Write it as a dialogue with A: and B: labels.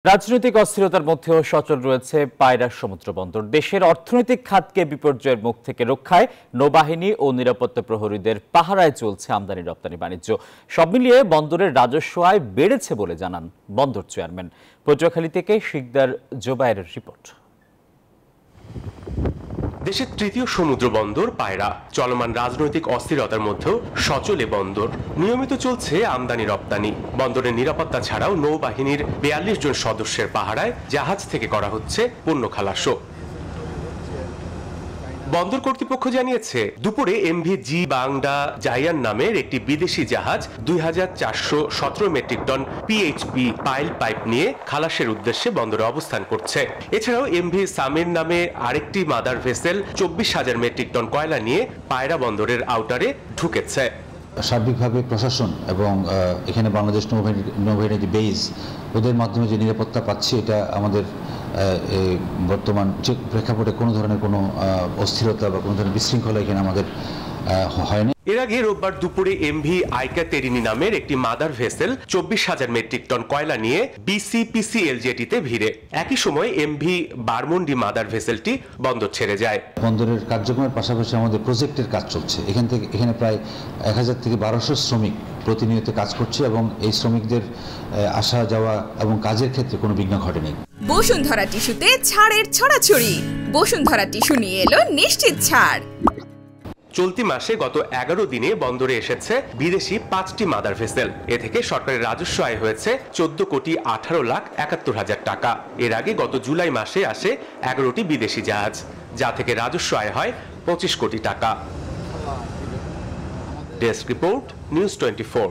A: রাজনৈতিক অস্থিরতার মধ্যেও সচল রয়েছে পায়রা সমুদ্র বন্দর। দেশের অর্থনৈতিক খাতকে বিপর্যয়ের মুখ থেকে রক্ষায় নৌবাহিনী ও নিরাপত্তা প্রহরীদের পাহারায় চলছে আমদানি রপ্তানি বাণিজ্য। সব মিলিয়ে বন্দরের রাজস্ব আয় বেড়েছে বলে জানান বন্দর চেয়ারম্যান। পটুয়াখালী থেকে শিকদার জোবায়ের রিপোর্ট।
B: দেশের তৃতীয় সমুদ্র বন্দর পায়রা। চলমান রাজনৈতিক অস্থিরতার মধ্যেও সচল এ বন্দর। নিয়মিত চলছে আমদানি রপ্তানি। বন্দরের নিরাপত্তা ছাড়াও নৌবাহিনীর ৪২ জন সদস্যের পাহারায় জাহাজ থেকে করা হচ্ছে পণ্য খালাসও। বন্দর কর্তৃপক্ষ জানিয়েছে, দুপুরে এমভি জি বাংডা জায়ান নামের একটি বিদেশি জাহাজ ২৪১৭ metric ton PHP pile pipe নিয়ে খালাসের উদ্দেশ্যে বন্দরে অবস্থান করছে। এছাড়াও এমভি সামির নামে আরেকটি মাদার ভেসেল ২৪,০০০ মেট্রিক টন কয়লা নিয়ে পায়রা বন্দরের আউটারে ঢুকেছে।
C: সার্বিকভাবে প্রশাসন এবং এখানে বাংলাদেশ নৌবাহিনীর বেস, ওদের মাধ্যমে যে নিরাপত্তা পাচ্ছি, এটা আমাদের বর্তমান যে প্রেক্ষাপটে কোনো ধরনের কোনো অস্থিরতা বা কোনো ধরনের বিশৃঙ্খলা এখানে আমাদের হয়নি।
B: এর আগে রোববার দুপুরে এমভি আইকা তেরিনি নামের একটি মাদার ভেসেল ২৪,০০০ মেট্রিক টন কয়লা নিয়ে বিসিপিসিএল জেটিতে ভিড়ে। একই সময় এমভি বারমুন্ডি মাদার ভেসেলটি বন্দর ছেড়ে যায়।
C: বন্দরের কার্যক্রমের পাশাপাশি আমাদের প্রজেক্টের কাজ চলছে। এখানে প্রায় ১,০০০ থেকে ১,২০০ শ্রমিক প্রতিনিয়ত কাজ করছে এবং এই শ্রমিকদের আসা যাওয়া এবং কাজের ক্ষেত্রে কোনো বিঘ্ন ঘটেনি।
D: বসুন্ধরা টিস্যুতে ছাড়ের ছড়াছড়ি। বসুন্ধরা টিস্যু নিয়ে এলো নিশ্চিত ছাড়।
B: চলতি মাসে গত ১১ দিনে বন্দরে এসেছে বিদেশি ৫টি মাদার ভেসেল। এ থেকে সরকারের রাজস্ব আয় হয়েছে ১৪,১৮,৭১,০০০ টাকা। এর আগে গত জুলাই মাসে আসে ১১টি বিদেশি জাহাজ, যা থেকে রাজস্ব আয় হয় ২৫ কোটি টাকা। Desk report, news 24।